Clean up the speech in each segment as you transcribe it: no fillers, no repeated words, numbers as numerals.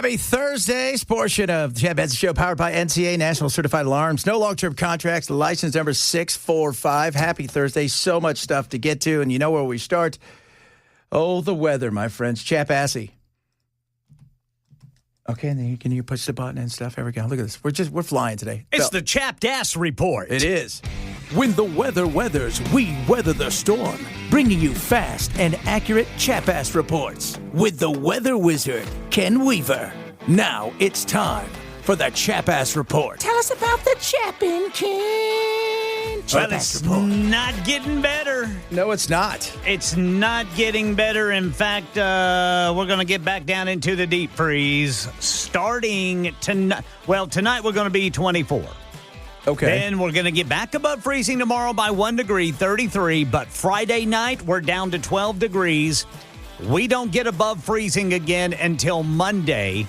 Happy Thursday. This portion of the Chad Benson Show powered by NCA, National Certified Alarms. No long-term contracts. License number 645. Happy Thursday. So much stuff to get to, and you know where we start. Oh, the weather, my friends. Chap Assy. Okay, and then can you push the button and stuff? There we go. Look at this. We're flying today. It's the Chapped Ass Report. It is. When the weather weathers, we weather the storm, bringing you fast and accurate Chap Ass reports with the weather wizard, Ken Weaver. Now it's time for the Chap Ass Report. Tell us about the Chappin' Ken. Well, it's not getting better. No, it's not. It's not getting better. In fact, we're going to get back down into the deep freeze starting tonight. Well, tonight we're going to be 24. Okay. Then we're going to get back above freezing tomorrow by 1 degree, 33. But Friday night, we're down to 12 degrees. We don't get above freezing again until Monday.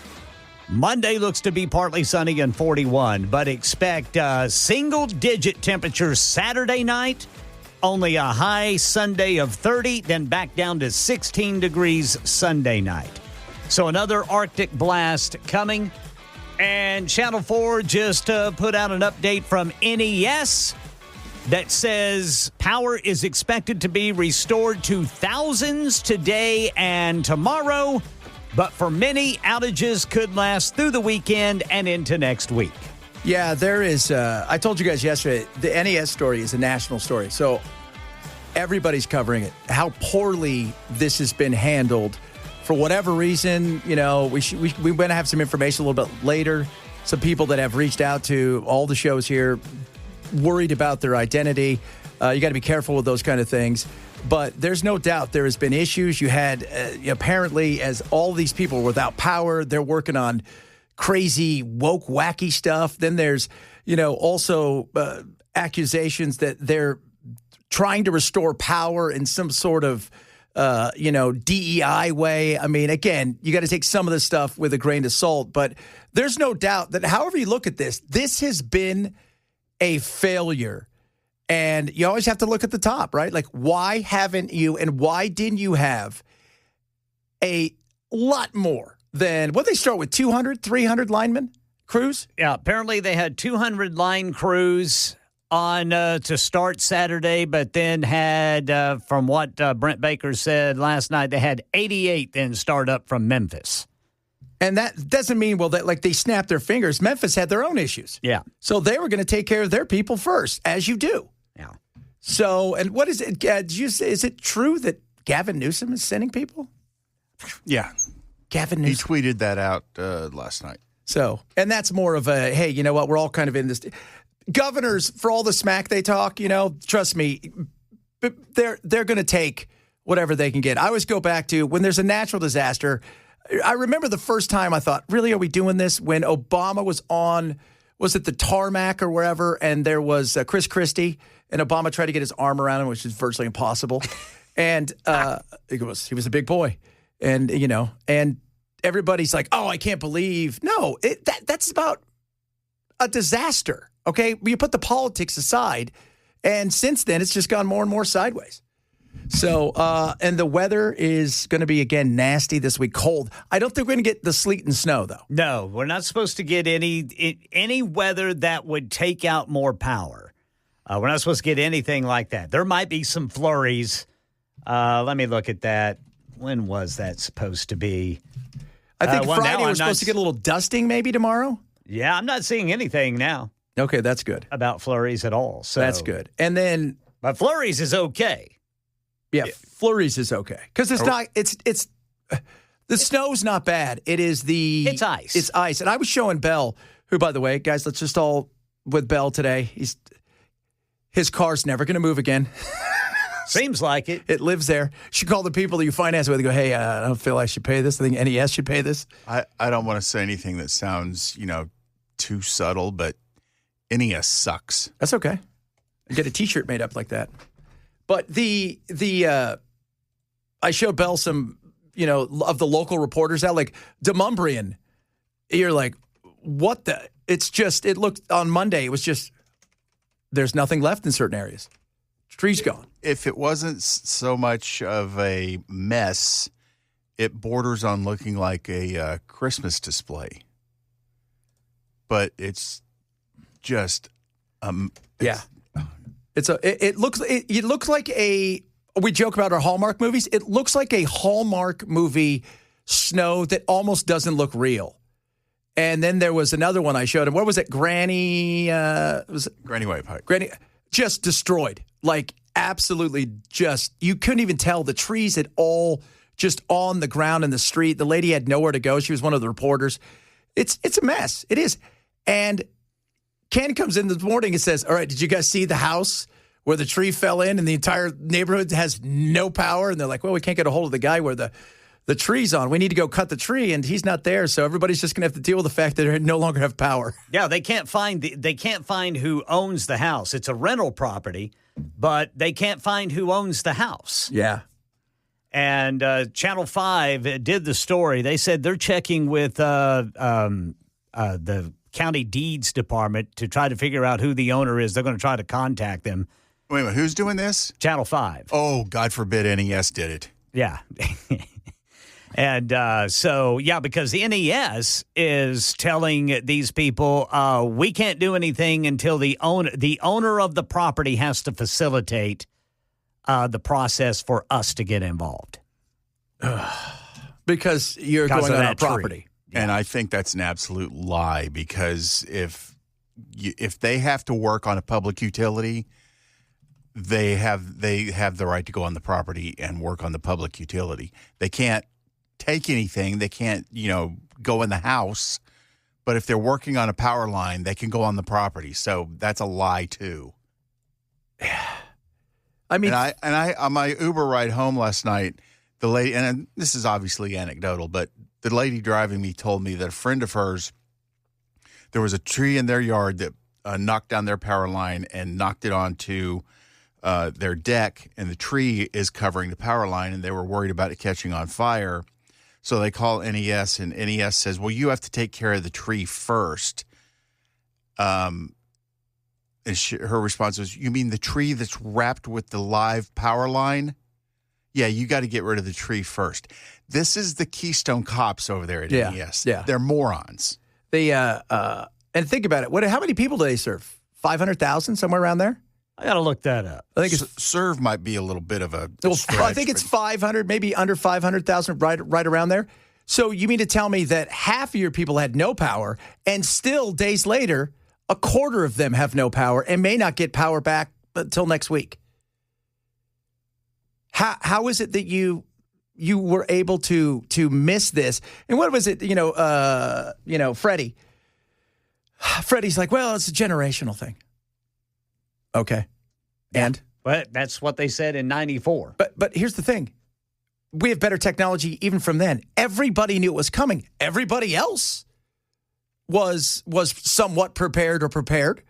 Monday looks to be partly sunny and 41, but expect single-digit temperatures Saturday night, only a high Sunday of 30, then back down to 16 degrees Sunday night. So another Arctic blast coming. And Channel 4 just put out an update from NES that says power is expected to be restored to thousands today and tomorrow. But for many, outages could last through the weekend and into next week. Yeah, there is. I told you guys yesterday, the NES story is a national story. So everybody's covering it. How poorly this has been handled. For whatever reason, you know, we're going to have some information a little bit later. Some people that have reached out to all the shows here, worried about their identity. You got to be careful with those kind of things. But there's no doubt there has been issues. You had, apparently, as all these people were without power, they're working on crazy, woke, wacky stuff. Then there's, also accusations that they're trying to restore power in some sort of, DEI way. I mean, again, you got to take some of this stuff with a grain of salt. But there's no doubt that however you look at this has been a failure. And you always have to look at the top, right? Like, why haven't you and why didn't you have a lot more than, what they start with, 200, 300 linemen crews? Yeah, apparently they had 200 line crews on to start Saturday, but then had, from what Brent Baker said last night, they had 88 then start up from Memphis. And that doesn't mean, that they snapped their fingers. Memphis had their own issues. Yeah. So they were going to take care of their people first, as you do. Yeah. So, and what is it? Is it true that Gavin Newsom is sending people? Yeah. Gavin Newsom. He tweeted that out last night. So, and that's more of a, hey, you know what? We're all kind of in this. Governors, for all the smack they talk, trust me, they're going to take whatever they can get. I always go back to when there's a natural disaster. I remember the first time I thought, really, are we doing this? When Obama was on, was it the tarmac or wherever, and there was Chris Christie, and Obama tried to get his arm around him, which is virtually impossible. And he was a big boy. And, and everybody's like, oh, I can't believe. No, that's about a disaster, okay? You put the politics aside, and since then, it's just gone more and more sideways. So, and the weather is going to be, again, nasty this week, cold. I don't think we're going to get the sleet and snow, though. No, we're not supposed to get any weather that would take out more power. We're not supposed to get anything like that. There might be some flurries. Let me look at that. When was that supposed to be? I think Friday we're supposed to get a little dusting maybe tomorrow. Yeah, I'm not seeing anything now. Okay, that's good. About flurries at all. So that's good. And then, but flurries is okay. Yeah, flurries is okay because it's not. It's the snow's not bad. It's ice. It's ice. And I was showing Bell, who, by the way, guys, let's just all with Bell today. His car's never going to move again. Seems like it. It lives there. You should call the people that you finance with and go, hey, I don't feel I should pay this. I think NES should pay this. I don't want to say anything that sounds, too subtle, but NES sucks. That's okay. Get a T-shirt made up like that. But I showed Bell some, of the local reporters out, like Demumbrian. You're like, what the? It looked on Monday, it was just, there's nothing left in certain areas. Trees gone. If it wasn't so much of a mess, it borders on looking like a Christmas display. But it's just, it looks like a. We joke about our Hallmark movies. It looks like a Hallmark movie snow that almost doesn't look real. And then there was another one I showed him. What was it? Granny White Pipe. Granny just destroyed. Like absolutely just. You couldn't even tell the trees had all just on the ground in the street. The lady had nowhere to go. She was one of the reporters. It's a mess. It is. And Ken comes in this morning and says, all right, did you guys see the house where the tree fell in and the entire neighborhood has no power? And they're like, well, we can't get a hold of the guy where the tree's on. We need to go cut the tree, and he's not there. So everybody's just going to have to deal with the fact that they no longer have power. Yeah, they can't find who owns the house. It's a rental property, but they can't find who owns the house. Yeah. And Channel 5 did the story. They said they're checking with the county deeds department to try to figure out who the owner is. They're going to try to contact them. Wait a minute, who's doing this? Channel 5. Oh, God forbid NES did it. Yeah. And because the NES is telling these people, we can't do anything until the owner of the property has to facilitate the process for us to get involved. Because you're going on our property. And I think that's an absolute lie, because if they have to work on a public utility, they have the right to go on the property and work on the public utility. They can't take anything. They can't, go in the house. But if they're working on a power line, they can go on the property. So that's a lie too. I mean, and I on my Uber ride home last night, the lady, and this is obviously anecdotal, but the lady driving me told me that a friend of hers, there was a tree in their yard that knocked down their power line and knocked it onto their deck, and the tree is covering the power line, and they were worried about it catching on fire. So they call NES, and NES says, well, you have to take care of the tree first. And her response was, you mean the tree that's wrapped with the live power line? Yeah, you got to get rid of the tree first. This is the Keystone Cops over there at NES. Yeah. They're morons. They and think about it. How many people do they serve? 500,000, somewhere around there? I got to look that up. I think it's serve might be a little bit of a stretch. I think it's 500, maybe under 500,000, right around there. So you mean to tell me that half of your people had no power, and still days later, a quarter of them have no power and may not get power back until next week? How is it that you were able to miss this? And what was it? Freddie. Freddie's like, well, it's a generational thing. Okay. And? But that's what they said in 94. But here's the thing. We have better technology even from then. Everybody knew it was coming. Everybody else was somewhat prepared or prepared.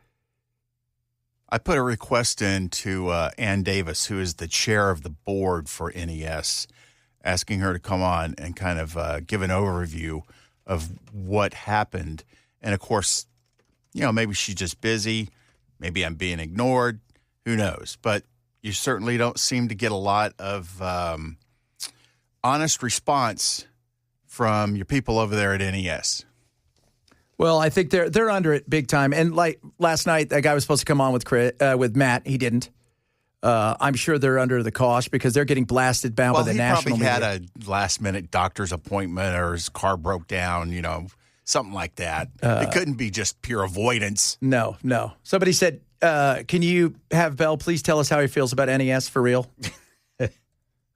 I put a request in to Ann Davis, who is the chair of the board for NES, asking her to come on and kind of give an overview of what happened. And, of course, maybe she's just busy. Maybe I'm being ignored. Who knows? But you certainly don't seem to get a lot of honest response from your people over there at NES. Well, I think they're under it big time. And like last night, that guy was supposed to come on with Matt. He didn't. I'm sure they're under the cosh because they're getting blasted by the national media. Well, he probably had a last-minute doctor's appointment, or his car broke down, something like that. It couldn't be just pure avoidance. No. Somebody said, can you have Bell please tell us how he feels about NES for real?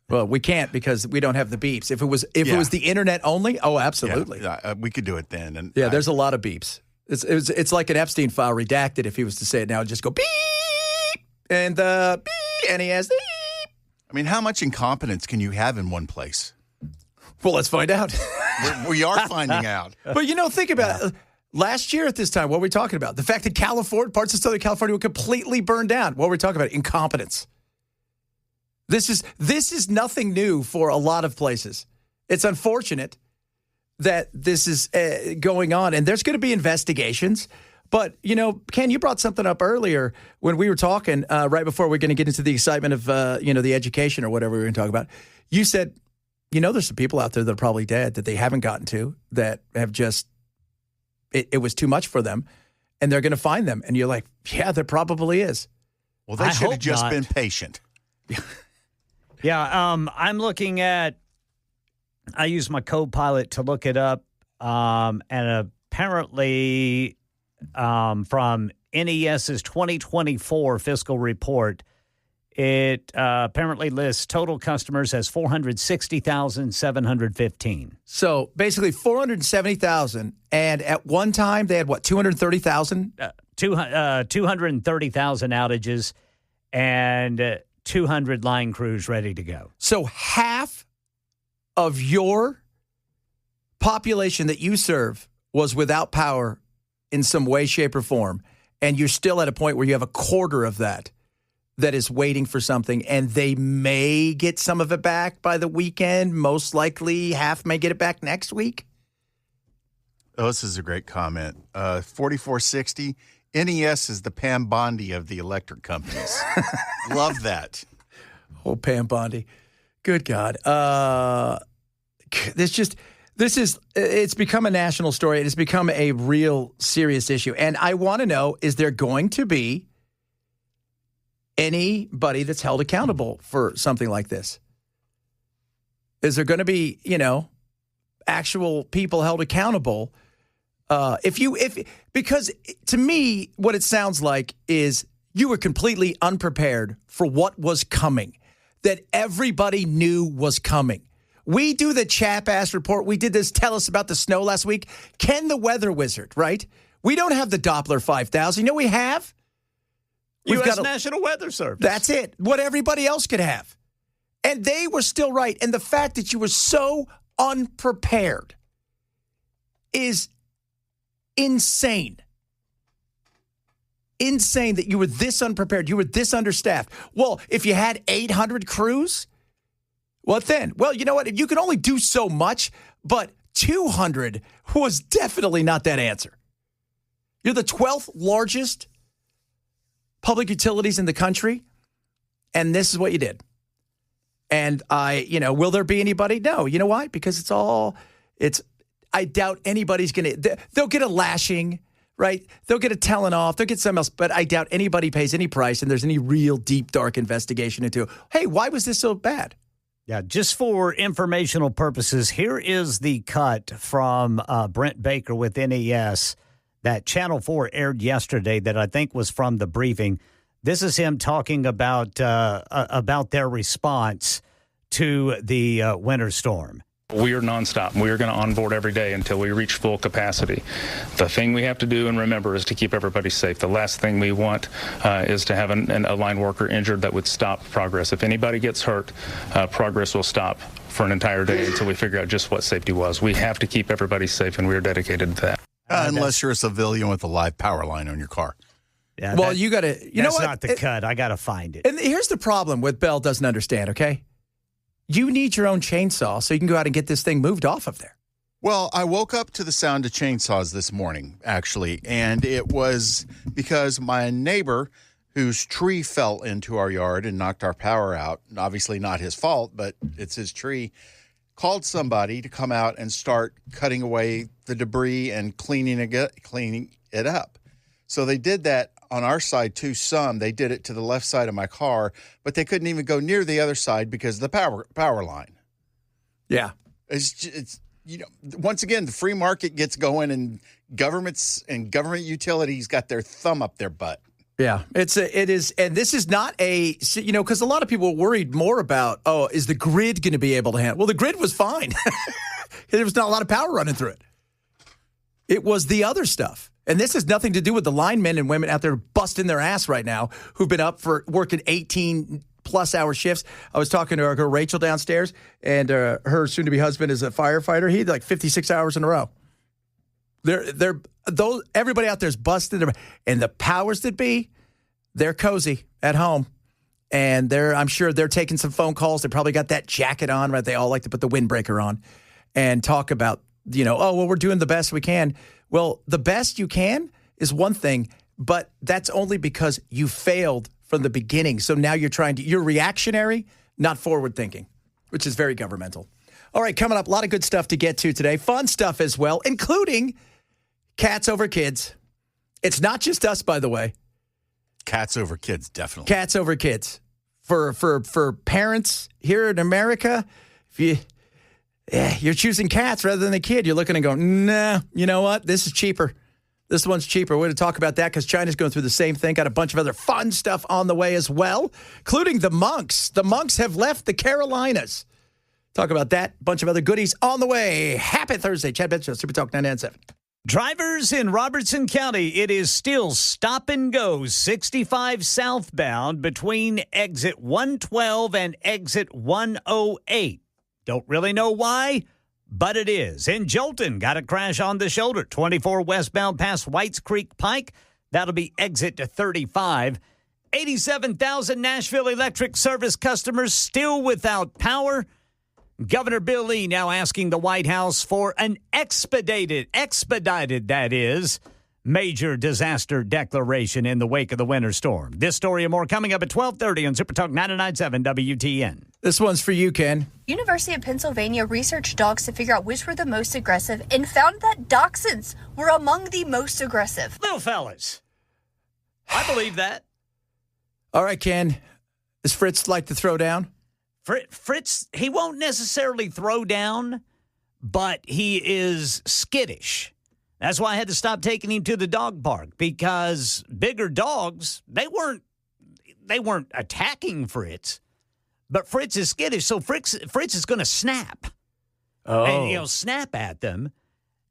Well, we can't because we don't have the beeps. If it was the internet only, oh, absolutely. Yeah, we could do it then. And there's a lot of beeps. It's like an Epstein file redacted. If he was to say it now, it'd just go beep and beep NES beep. I mean, how much incompetence can you have in one place? Well, let's find out. We are finding out. But, think about it. Last year at this time, what were we talking about? The fact that parts of Southern California were completely burned down. What were we talking about? Incompetence. This is nothing new for a lot of places. It's unfortunate that this is going on, and there's going to be investigations. But, Ken, you brought something up earlier when we were talking right before we're going to get into the excitement of, the education or whatever we were going to talk about. You said there's some people out there that are probably dead that they haven't gotten to, that have just, it was too much for them, and they're going to find them. And you're like, yeah, there probably is. Well, they should have just been patient. Yeah, I'm looking at, I use my Copilot to look it up, and apparently from NES's 2024 fiscal report, it apparently lists total customers as 460,715. So basically 470,000. And at one time, they had, 230,000? 230,000 outages and 200 line crews ready to go. So half of your population that you serve was without power in some way, shape, or form. And you're still at a point where you have a quarter of that is waiting for something, and they may get some of it back by the weekend. Most likely, half may get it back next week. Oh, this is a great comment. 4460, NES is the Pam Bondi of the electric companies. Love that. Oh, Pam Bondi. Good God. It's become a national story. It has become a real serious issue. And I want to know, is there going to be anybody that's held accountable for something like this? Is there going to be, actual people held accountable? Because to me, what it sounds like is you were completely unprepared for what was coming, that everybody knew was coming. We do the Chap-Ass report. We did this Tell Us About the Snow last week. Ken the Weather Wizard, right? We don't have the Doppler 5000. You know what we have? We've U.S. got National Weather Service. That's it. What everybody else could have. And they were still right. And the fact that you were so unprepared is insane. Insane that you were this unprepared. You were this understaffed. Well, if you had 800 crews, what then? Well, you know what? You can only do so much, but 200 was definitely not that answer. You're the 12th largest public utilities in the country, and this is what you did. And will there be anybody? No. You know why? Because I doubt anybody's going to, they'll get a lashing, right? They'll get a telling off, they'll get something else, but I doubt anybody pays any price and there's any real deep, dark investigation into, hey, why was this so bad? Yeah, just for informational purposes, here is the cut from Brent Baker with NES that Channel 4 aired yesterday that I think was from the briefing. This is him talking about their response to the winter storm. We are nonstop. We are going to onboard every day until we reach full capacity. The thing we have to do and remember is to keep everybody safe. The last thing we want is to have a line worker injured that would stop progress. If anybody gets hurt, progress will stop for an entire day until we figure out just what safety was. We have to keep everybody safe, and we are dedicated to that. Unless you're a civilian with a live power line on your car. Yeah, well, you got to, that's not the cut. I got to find it. And here's the problem with Bell doesn't understand, okay? You need your own chainsaw so you can go out and get this thing moved off of there. Well, I woke up to the sound of chainsaws this morning, actually, and it was because my neighbor, whose tree fell into our yard and knocked our power out, obviously not his fault, but it's his tree, called somebody to come out and start cutting away the debris and cleaning it up. So they did that on our side too. They did it to the left side of my car, but they couldn't even go near the other side because of the power line. Yeah. It's once again, the free market gets going and governments and government utilities got their thumb up their butt. Yeah, it is. And this is not because a lot of people were worried more about, is the grid going to be able to handle? Well, the grid was fine. There was not a lot of power running through it. It was the other stuff. And this has nothing to do with the linemen and women out there busting their ass right now who've been up for working 18-plus hour shifts. I was talking to our girl Rachel downstairs, and her soon-to-be husband is a firefighter. He did like 56 hours in a row. Everybody out there is busting. And the powers that be, they're cozy at home. And I'm sure they're taking some phone calls. They probably got that jacket on, right? They all like to put the windbreaker on and talk about, we're doing the best we can. Well, the best you can is one thing, but that's only because you failed from the beginning. So now you're reactionary, not forward thinking, which is very governmental. All right, coming up, a lot of good stuff to get to today. Fun stuff as well, including cats over kids. It's not just us, by the way. Cats over kids, definitely. Cats over kids. For parents here in America, if you're choosing cats rather than a kid, you're looking and going, nah, you know what? This is cheaper. This one's cheaper. We're going to talk about that because China's going through the same thing. Got a bunch of other fun stuff on the way as well, including the monks. The monks have left the Carolinas. Talk about that. Bunch of other goodies on the way. Happy Thursday. Chad Benson, Super Talk 997. Drivers in Robertson County, it is still stop and go 65 southbound between exit 112 and exit 108. Don't really know why, but it is. In Jolton, got a crash on the shoulder. 24 westbound past Whites Creek Pike. That'll be exit to 35. 87,000 Nashville Electric Service customers still without power. Governor Bill Lee now asking the White House for an expedited, that is, major disaster declaration in the wake of the winter storm. This story and more coming up at 12:30 on Super Talk 99.7 WTN. This one's for you, Ken. University of Pennsylvania researched dogs to figure out which were the most aggressive and found that dachshunds were among the most aggressive. Little fellas. I believe that. All right, Ken. Does Fritz like to throw down? Fritz, he won't necessarily throw down, but he is skittish. That's why I had to stop taking him to the dog park, because bigger dogs, they weren't attacking Fritz, but Fritz is skittish, so Fritz is going to snap. Oh. And snap at them.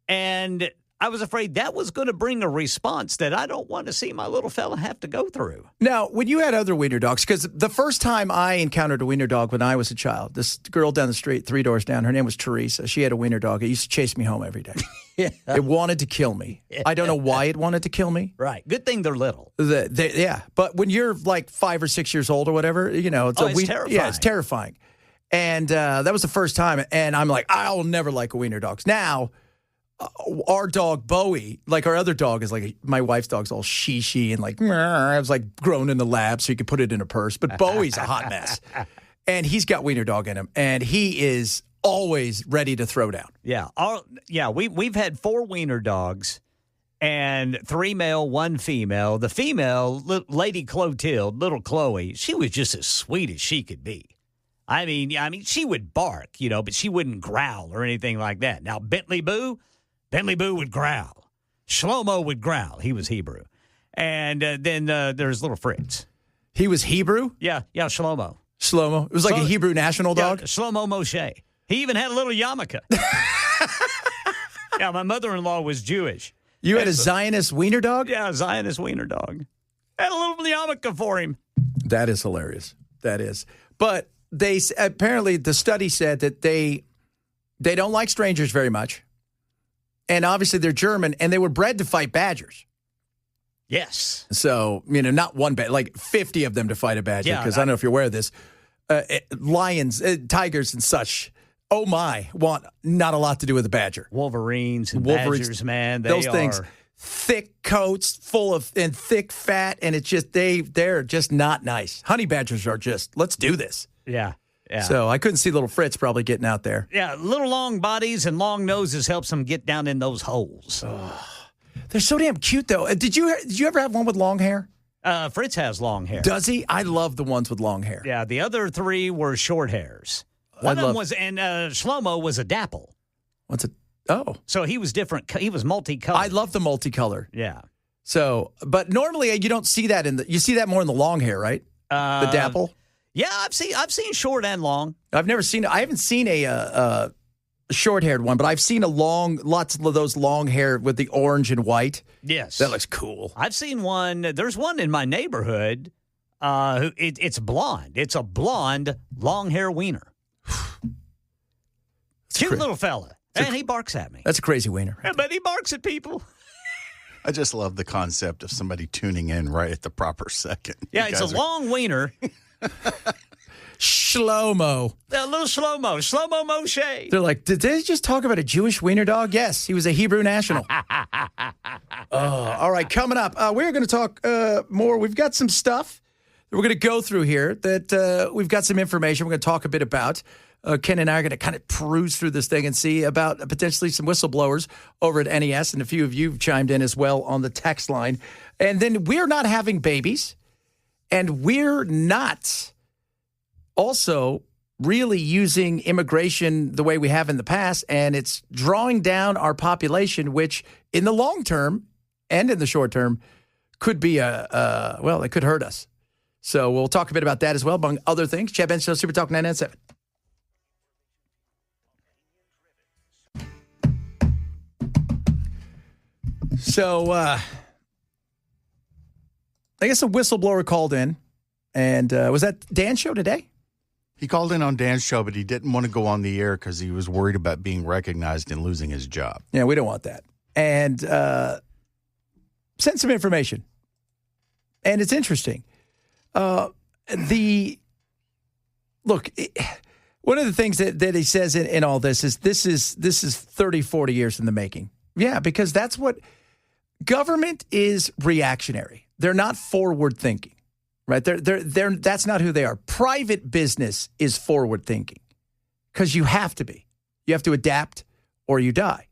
And I was afraid that was going to bring a response that I don't want to see my little fella have to go through. Now, when you had other wiener dogs, because the first time I encountered a wiener dog when I was a child, this girl down the street, 3 doors down, her name was Teresa. She had a wiener dog. It used to chase me home every day. Yeah. It wanted to kill me. I don't know why it wanted to kill me. Right. Good thing they're little. Yeah. But when you're like 5 or 6 years old or whatever, it's terrifying. Yeah, it's terrifying. And that was the first time. And I'm like, I'll never like a wiener dogs. Now, our dog Bowie, like our other dog, is like my wife's dog's all she and like I was like grown in the lab, so you could put it in a purse. But Bowie's a hot mess, and he's got wiener dog in him, and he is always ready to throw down. Yeah, we've had 4 wiener dogs, and 3 male, 1 female. The female, Lady Clotilde, little Chloe, she was just as sweet as she could be. I mean, she would bark, but she wouldn't growl or anything like that. Now Bentley Boo would growl. Shlomo would growl. He was Hebrew. And then there's little Fritz. He was Hebrew? Yeah, Shlomo. It was like a Hebrew national dog? Yeah, Shlomo Moshe. He even had a little yarmulke. Yeah, my mother-in-law was Jewish. You had a Zionist wiener dog? Yeah, a Zionist wiener dog. Had a little yarmulke for him. That is hilarious. That is. But they apparently the study said that they don't like strangers very much. And obviously they're German, and they were bred to fight badgers. Yes. So, not one badger, like 50 of them to fight a badger, because I don't know if you're aware of this. Lions, tigers and such, oh my, want not a lot to do with a badger. Wolverines and badgers, man. Those things, thick coats, full of, and thick fat, and it's just, they're just not nice. Honey badgers are just, let's do this. Yeah. Yeah. So I couldn't see little Fritz probably getting out there. Yeah, little long bodies and long noses helps them get down in those holes. Oh, they're so damn cute, though. Did you ever have one with long hair? Fritz has long hair. Does he? I love the ones with long hair. Yeah, the other 3 were short hairs. One of them was, and Shlomo was a dapple. What's it? Oh. So he was different. He was multicolored. I love the multicolor. Yeah. So, but normally you don't see that you see that more in the long hair, right? The dapple. Yeah, I've seen short and long. I haven't seen a short-haired one, but I've seen lots of those long hair with the orange and white. Yes. That looks cool. I've seen one. There's one in my neighborhood. It's blonde. It's a blonde long hair wiener. Cute little fella. And he barks at me. That's a crazy wiener. Yeah, but he barks at people. I just love the concept of somebody tuning in right at the proper second. Yeah, it's a long wiener. Shlomo. A little Shlomo Moshe. They're like, did they just talk about a Jewish wiener dog? Yes, he was a Hebrew national. All right, coming up, we're going to talk more. We've got some stuff that we're going to go through here that we've got some information we're going to talk a bit about. Ken and I are going to kind of peruse through this thing and see about potentially some whistleblowers over at NES, and a few of you have chimed in as well on the text line. And then we're not having babies, and we're not also really using immigration the way we have in the past, and it's drawing down our population, which in the long term and in the short term could be it could hurt us. So we'll talk a bit about that as well, among other things. Chad Benson Show, Super Talk 997. So I guess a whistleblower called in, and was that Dan's show today? He called in on Dan's show, but he didn't want to go on the air because he was worried about being recognized and losing his job. Yeah, we don't want that. And sent some information. And it's interesting. One of the things that he says in all this is 30, 40 years in the making. Yeah, because that's what government is reactionary. They're not forward thinking. Right? That's not who they are. Private business is forward thinking because you have to be. You have to adapt or you die.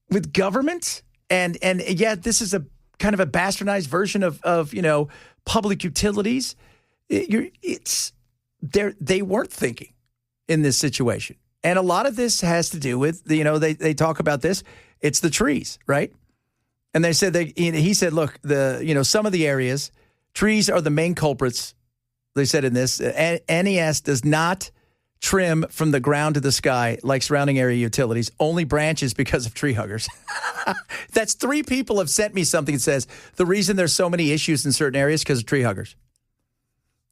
With government, and this is a kind of a bastardized version of public utilities. They weren't thinking in this situation. And a lot of this has to do with, they talk about this. It's the trees, right? And they said, he said, look, some of the areas, trees are the main culprits, they said in this. NES does not trim from the ground to the sky like surrounding area utilities, only branches because of tree huggers. That's 3 people have sent me something that says the reason there's so many issues in certain areas because of tree huggers.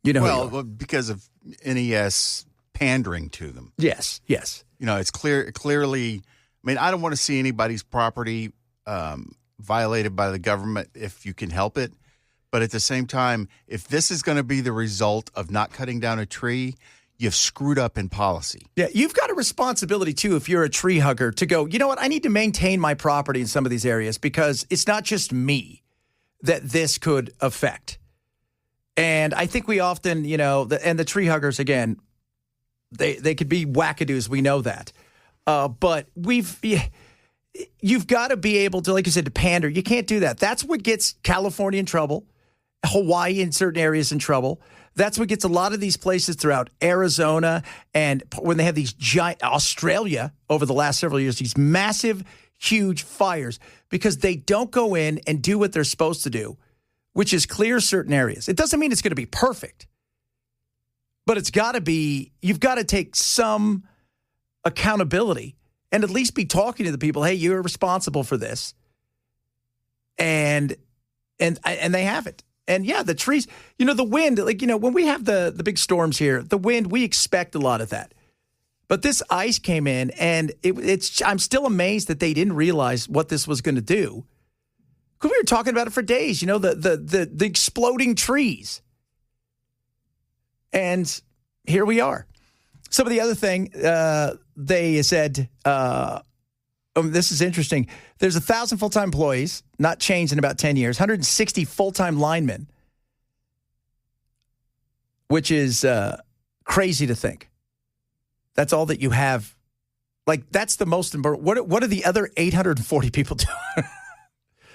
Well, because of NES pandering to them. Yes. It's clearly, I don't want to see anybody's property violated by the government if you can help it. But at the same time, if this is going to be the result of not cutting down a tree, you've screwed up in policy. Yeah, you've got a responsibility, too, if you're a tree hugger, to go, you know what, I need to maintain my property in some of these areas because it's not just me that this could affect. And I think we often, and the tree huggers, again, they could be wackadoos. We know that. But you've got to be able to, like you said, to pander. You can't do that. That's what gets California in trouble, Hawaii in certain areas in trouble. That's what gets a lot of these places throughout Arizona, and when they have these giant, Australia over the last several years, these massive, huge fires, because they don't go in and do what they're supposed to do, which is clear certain areas. It doesn't mean it's going to be perfect, but it's got to be, you've got to take some accountability and at least be talking to the people, hey, you're responsible for this. And they haven't. And yeah, the trees, the wind, when we have the big storms here, the wind, we expect a lot of that. But this ice came in, and I'm still amazed that they didn't realize what this was going to do. Because we were talking about it for days, the exploding trees. And here we are. Some of the other thing, they said, this is interesting. There's 1,000 full-time employees, not changed in about 10 years, 160 full-time linemen, which is crazy to think. That's all that you have. Like, that's the most important. What are the other 840 people doing?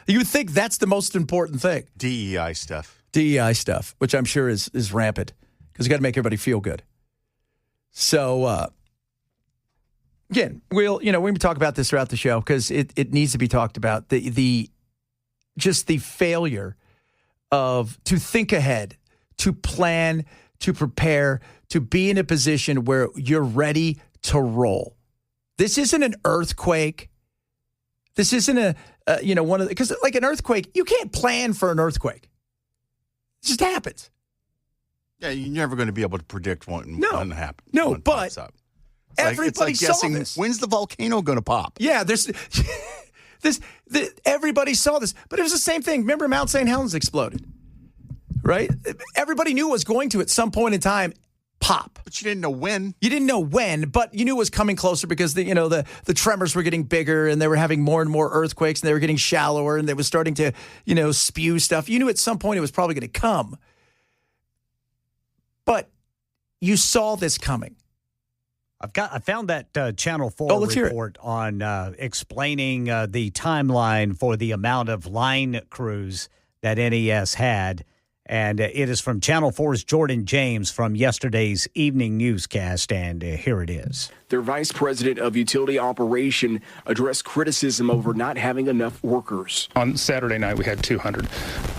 You would think that's the most important thing. DEI stuff, which I'm sure is rampant because you got to make everybody feel good. So, again, we're going to talk about this throughout the show because it needs to be talked about. The failure to think ahead, to plan, to prepare, to be in a position where you're ready to roll. This isn't an earthquake. This isn't because like an earthquake, you can't plan for an earthquake. It just happens. Yeah, you're never going to be able to predict one happen. No, but everybody it's like saw this. When's the volcano going to pop? Yeah, everybody saw this, but it was the same thing. Remember, Mount St. Helens exploded, right? Everybody knew it was going to at some point in time pop, but you didn't know when. You didn't know when, but you knew it was coming closer because the tremors were getting bigger, and they were having more and more earthquakes, and they were getting shallower, and they was starting to spew stuff. You knew at some point it was probably going to come. But you saw this coming. I found that Channel 4 report on explaining the timeline for the amount of line crews that NES had. And it is from Channel 4's Jordan James from yesterday's evening newscast, and here it is. Their vice president of utility operation addressed criticism over not having enough workers. On Saturday night, we had 200.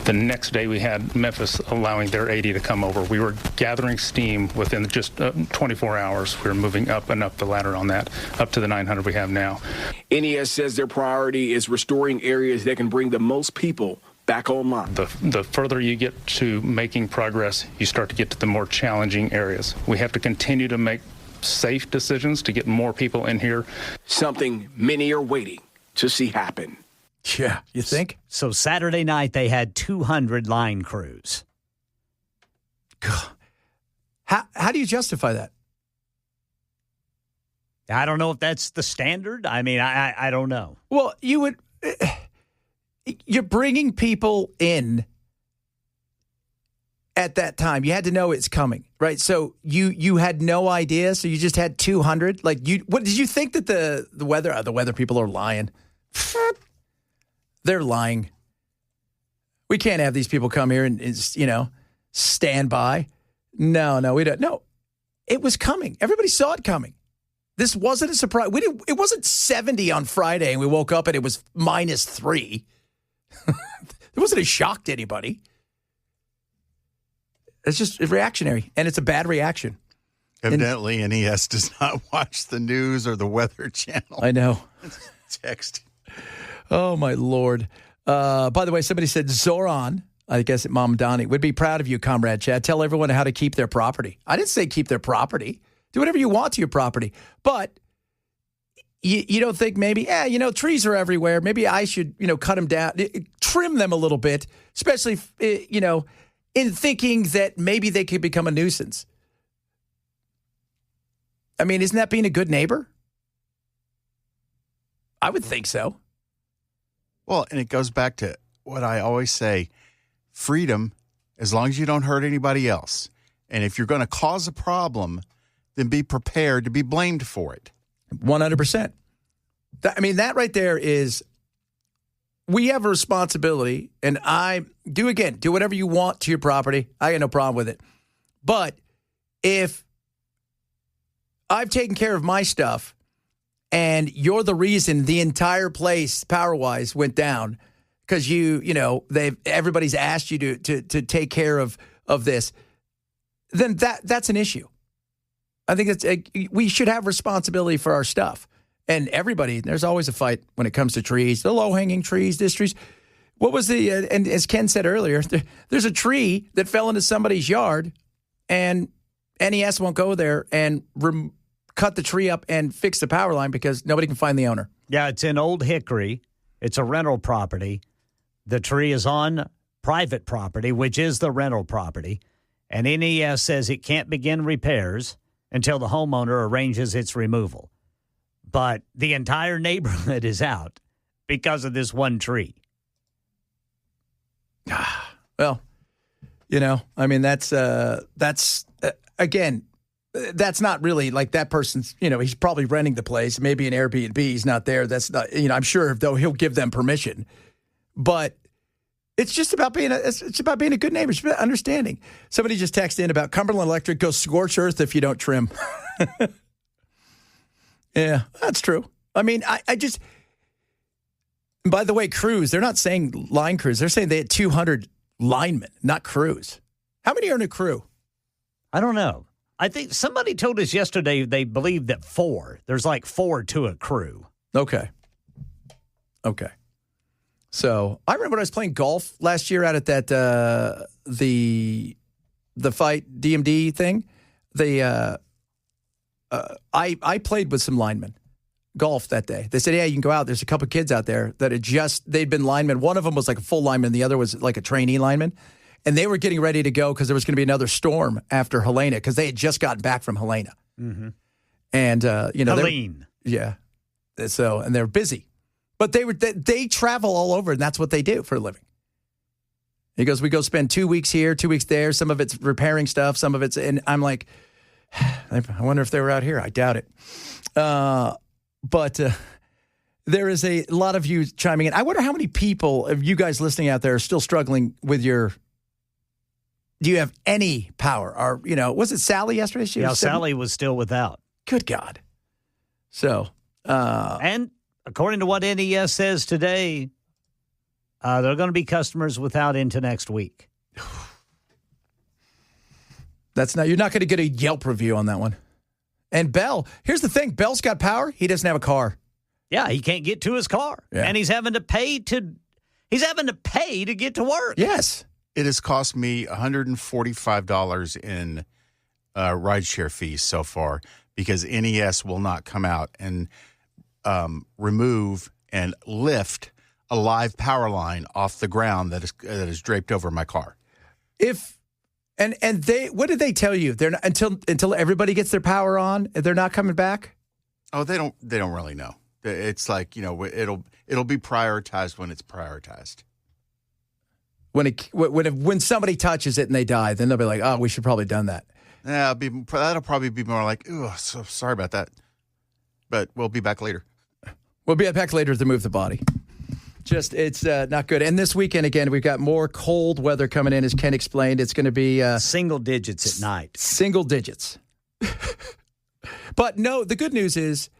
The next day, we had Memphis allowing their 80 to come over. We were gathering steam within just 24 hours. We were moving up and up the ladder on that, up to the 900 we have now. NES says their priority is restoring areas that can bring the most people back online. The further you get to making progress, you start to get to the more challenging areas. We have to continue to make safe decisions to get more people in here. Something many are waiting to see happen. Yeah, you think? So Saturday night, they had 200 line crews. God. How do you justify that? I don't know if that's the standard. I mean, I don't know. Well, you would... You're bringing people in at that time. You had to know it's coming, right? So you had no idea, so you just had 200. Like, what did you think that the weather people are lying? They're lying. We can't have these people come here and stand by. No, we don't. No, it was coming. Everybody saw it coming. This wasn't a surprise. It wasn't 70 on Friday and we woke up and it was -3. It wasn't a shock to anybody. It's just reactionary, and it's a bad reaction. Evidently, NES does not watch the news or the Weather Channel. I know. Text. Oh, my Lord. By the way, somebody said Zoran, I guess at Mom Donnie, would be proud of you, Comrade Chad. Tell everyone how to keep their property. I didn't say keep their property. Do whatever you want to your property. But you don't think maybe, trees are everywhere. Maybe I should, cut them down, trim them a little bit, especially, in thinking that maybe they could become a nuisance. I mean, isn't that being a good neighbor? I would think so. Well, and it goes back to what I always say, freedom, as long as you don't hurt anybody else. And if you're going to cause a problem, then be prepared to be blamed for it. 100%. That right there is, we have a responsibility, and do whatever you want to your property. I got no problem with it. But if I've taken care of my stuff and you're the reason the entire place power-wise went down because everybody's asked you to take care of this, then that's an issue. I think we should have responsibility for our stuff. And there's always a fight when it comes to trees, the low-hanging trees, this trees. What was and as Ken said earlier, there's a tree that fell into somebody's yard, and NES won't go there and cut the tree up and fix the power line because nobody can find the owner. Yeah, it's in Old Hickory. It's a rental property. The tree is on private property, which is the rental property. And NES says it can't begin repairs until the homeowner arranges its removal. But the entire neighborhood is out because of this one tree. Well, that's again, that's not really like that person's, he's probably renting the place, maybe an Airbnb, he's not there. That's not, I'm sure though he'll give them permission. But it's just about being a good neighbor. It's about understanding. Somebody just texted in about Cumberland Electric goes scorch earth if you don't trim. Yeah, that's true. I just, by the way, crews, they're not saying line crews. They're saying they had 200 linemen, not crews. How many are in a crew? I don't know. I think somebody told us yesterday they believe that 4. There's like 4 to a crew. Okay. So I remember when I was playing golf last year out at that, the fight DMD thing. I played with some linemen, golf that day. They said, yeah, you can go out. There's a couple of kids out there that they'd been linemen. One of them was like a full lineman. The other was like a trainee lineman. And they were getting ready to go because there was going to be another storm after Helena because they had just gotten back from Helena. Mm-hmm. And, Helene. Yeah. So, and they're busy. But they travel all over, and that's what they do for a living. He goes, we go spend 2 weeks here, 2 weeks there. Some of it's repairing stuff. Some of it's, and I'm like, I wonder if they were out here. I doubt it. But there is a lot of you chiming in. I wonder how many people of you guys listening out there are still struggling with your. Do you have any power? Or, was it Sally yesterday? Sally was still without. Good God. So. And according to what NES says today, there are going to be customers without into next week. You're not going to get a Yelp review on that one. And Bell, here's the thing. Bell's got power. He doesn't have a car. Yeah, he can't get to his car. Yeah. And he's having to pay to get to work. Yes. It has cost me $145 in rideshare fees so far because NES will not come out and remove and lift a live power line off the ground that is draped over my car. And they, what did they tell you? They're not, until everybody gets their power on, they're not coming back? Oh, they don't really know. It's like, it'll be prioritized when it's prioritized. When somebody touches it and they die, then they'll be like, oh, we should probably done that. Yeah, that'll probably be more like, oh, so sorry about that. But we'll be back later. We'll be back later to move the body. It's not good. And this weekend, again, we've got more cold weather coming in, as Ken explained. It's going to be single digits at night. Single digits. But no, the good news is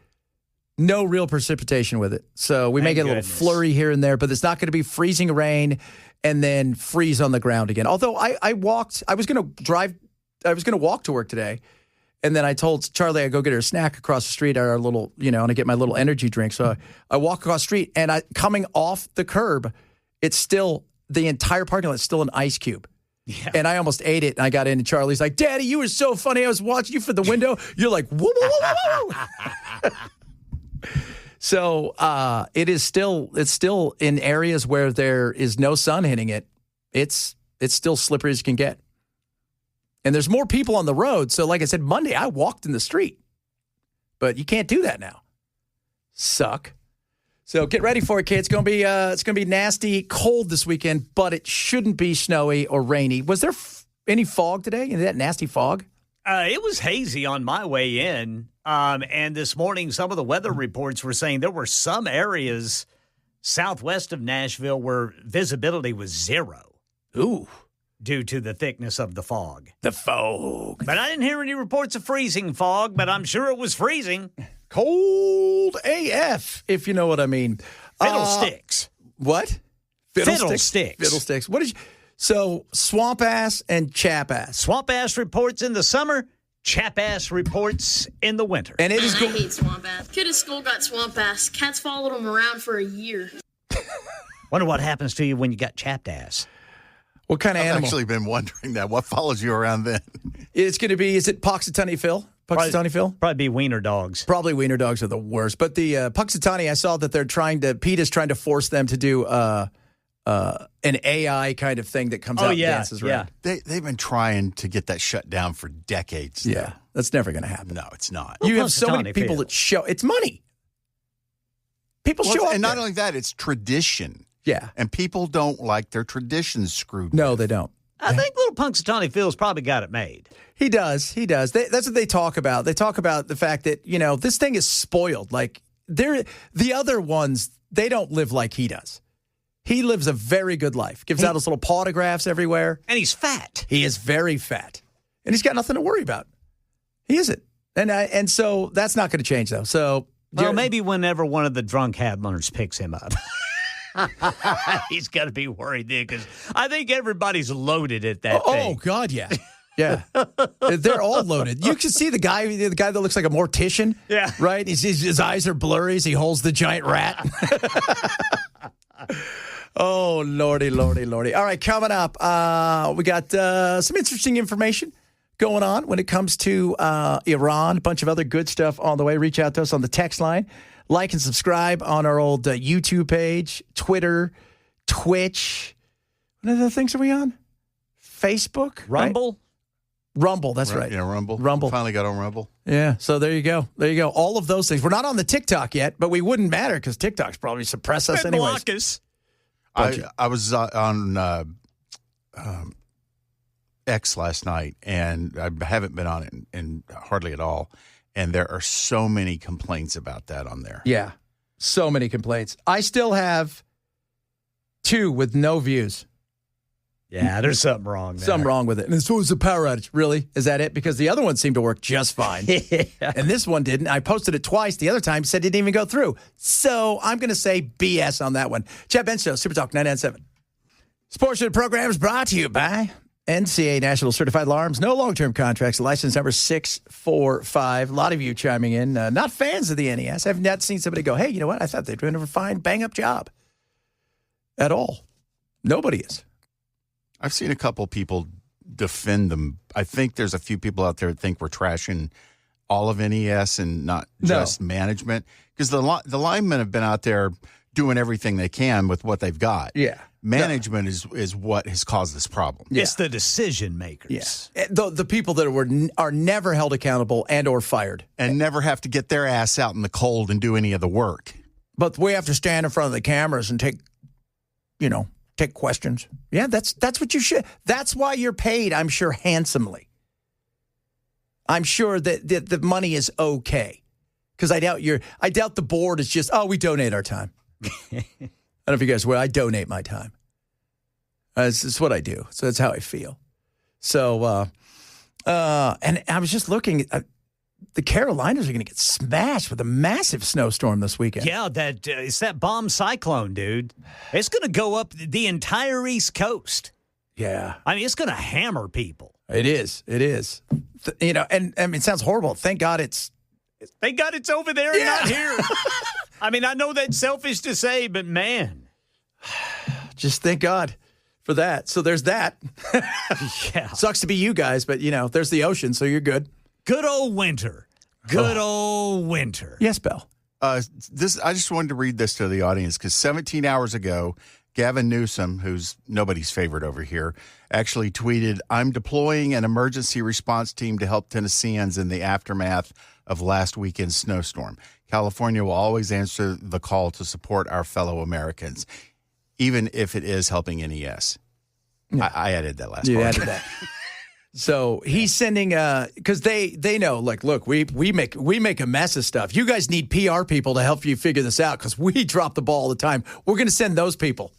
no real precipitation with it. So we may get a little flurry here and there, but it's not going to be freezing rain and then freeze on the ground again. Although I was going to walk to work today. And then I told Charlie I'd go get her a snack across the street at our little, and I get my little energy drink. So I walk across the street, and coming off the curb, it's still, the entire parking lot is still an ice cube. Yeah. And I almost ate it, and I got in, and Charlie's like, Daddy, you were so funny. I was watching you from the window. You're like, whoa, whoa, whoa, whoa. So it's still in areas where there is no sun hitting it. It's still slippery as can get. And there's more people on the road. So like I said, Monday, I walked in the street. But you can't do that now. Suck. So get ready for it, kids. It's gonna be nasty, cold this weekend, but it shouldn't be snowy or rainy. Was there any fog today? Any of that nasty fog? It was hazy on my way in. And this morning, some of the weather reports were saying there were some areas southwest of Nashville where visibility was 0. Ooh. Due to the thickness of the fog. The fog. But I didn't hear any reports of freezing fog, but I'm sure it was freezing. Cold AF, if you know what I mean. Fiddlesticks. What? Fiddlesticks. Fiddlesticks. What is? So swamp ass and chap ass. Swamp ass reports in the summer. Chap ass reports in the winter. And it is. I hate swamp ass. Kid at school got swamp ass. Cats followed him around for a year. Wonder what happens to you when you got chapped ass. What kind of animal? I've actually been wondering that. What follows you around then? It's going to be, is it Puxatawny Phil? Puxatawny Phil? Probably be wiener dogs. Probably wiener dogs are the worst. But the Puxatawny, I saw that Pete is trying to force them to do an AI kind of thing that comes out and dances around. They've been trying to get that shut down for decades. Yeah, though. That's never going to happen. No, it's not. You have so many people that show, it's money. People show up. And not only that, it's tradition. Yeah. And people don't like their traditions screwed No, with. they don't. I think little Punxsutawney Phil's probably got it made. He does. That's what they talk about. They talk about the fact that, this thing is spoiled. Like, the other ones, they don't live like he does. He lives a very good life. Gives out his little autographs everywhere. And he's fat. He is very fat. And he's got nothing to worry about. He isn't. And so that's not going to change, though. So, well, maybe whenever one of the drunk handlers picks him up. He's got to be worried there because I think everybody's loaded at that thing. Oh, God, yeah. Yeah. They're all loaded. You can see the guy that looks like a mortician. Yeah. Right? His eyes are blurry as he holds the giant rat. Oh, lordy, lordy, lordy. All right, coming up, we got some interesting information going on when it comes to Iran. A bunch of other good stuff on the way. Reach out to us on the text line. Like and subscribe on our old YouTube page, Twitter, Twitch. What other things are we on? Facebook? Rumble? Right? Rumble, that's right. Yeah, Rumble. Rumble. Finally got on Rumble. Yeah, so there you go. There you go. All of those things. We're not on the TikTok yet, but we wouldn't matter because TikTok's probably suppress us anyways. Block us. I was on X last night, and I haven't been on it in and hardly at all. And there are so many complaints about that on there. Yeah, so many complaints. I still have 2 with no views. Yeah, there's something wrong there. Something wrong with it. And so was the power outage. Really? Is that it? Because the other one seemed to work just fine. Yeah. And this one didn't. I posted it twice. The other time said it didn't even go through. So I'm going to say BS on that one. Chad Benson, Super Talk 997. Sports of the program is brought to you by NCA National Certified Alarms. No long-term contracts. License number 645. A lot of you chiming in. Not fans of the NES. I've not seen somebody go, hey, you know what? I thought they were doing a fine bang-up job. At all. Nobody is. I've seen a couple people defend them. I think there's a few people out there that think we're trashing all of NES and not just management. Because the linemen have been out there doing everything they can with what they've got. Yeah. Management is what has caused this problem. Yeah. It's the decision makers. Yeah. The people that are never held accountable and or fired. And never have to get their ass out in the cold and do any of the work. But we have to stand in front of the cameras and take questions. Yeah, that's what you should. That's why you're paid, I'm sure, handsomely. I'm sure that the money is okay. Because I doubt the board is just, we donate our time. I don't know if you guys will. I donate my time. It's what I do. So that's how I feel. So, and I was just looking at the Carolinas are going to get smashed with a massive snowstorm this weekend. Yeah, it's that bomb cyclone, dude. It's going to go up the entire East Coast. Yeah. I mean, it's going to hammer people. It is. And I mean, it sounds horrible. Thank God it's over there and not here. I mean, I know that's selfish to say, but man. Just thank God for that. So there's that. Yeah. Sucks to be you guys, but, there's the ocean, so you're good. Good old winter. Good old winter. Yes, Bell. I just wanted to read this to the audience because 17 hours ago, Gavin Newsom, who's nobody's favorite over here, actually tweeted, "I'm deploying an emergency response team to help Tennesseans in the aftermath of last weekend's snowstorm. California will always answer the call to support our fellow Americans, even if it is helping NES." Yeah. I added that last part. You added that. So he's sending, because they know, like, look, we make a mess of stuff. You guys need PR people to help you figure this out because we drop the ball all the time. We're going to send those people.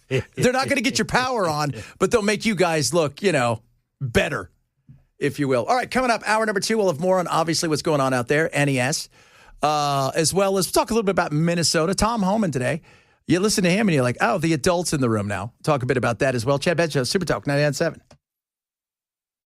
They're not going to get your power on, but they'll make you guys look, better, if you will. All right, coming up, hour number 2, we'll have more on obviously what's going on out there, NES, as well as talk a little bit about Minnesota. Tom Homan today. You listen to him and you're like, the adults in the room now. Talk a bit about that as well. Chad Benson, Super Talk 997.